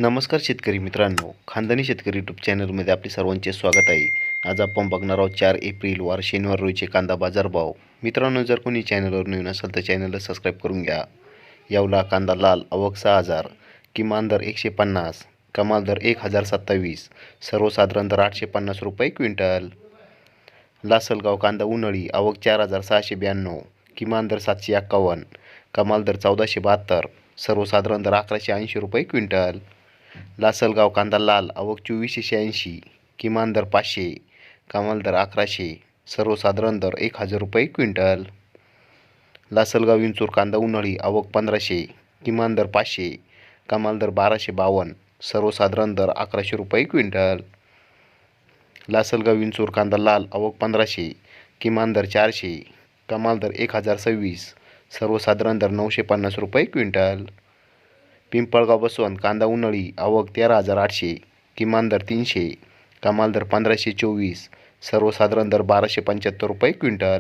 नमस्कार शेतकरी मित्रांनो, खानदानी शेतकरी यूट्यूब चॅनलमध्ये आपले सर्वांचे स्वागत आहे. आज आपण बघणार आहोत 4 एप्रिल वार शनिवार रोजीचे कांदा बाजारभाव. मित्रांनो, जर कोणी चॅनलवर नवीन असेल तर चॅनलला सबस्क्राईब करून घ्या. येवला कांदा लाल आवक 6000, किमान दर 150, कमाल दर 1027, सर्वसाधारण दर 850 रुपये क्विंटल. लासलगाव कांदा उन्हाळी आवक 4692, किमान दर 751, कमाल दर 1472, सर्वसाधारण दर 1180 रुपये क्विंटल. लासलगाव कांदा लाल आवक 2486, किमान दर 500, कमाल दर 1100, सर्वसाधारण दर 1000 रुपये क्विंटल. लासलगाव विंचूर कांदा उन्हाळी आवक 1500, किमान दर 500, कमाल दर 1252, सर्वसाधारण दर 1100 रुपये क्विंटल. लासलगाव विंचूर कांदा लाल आवक 1500, किमान दर 400, कमाल दर 1026, सर्वसाधारण दर 950 रुपये क्विंटल. पिंपळगाव बसवंत कांदा उन्हाळी आवक 13800, किमान दर 300, कमाल दर 1524, सर्वसाधारण दर 1275 रुपये क्विंटल.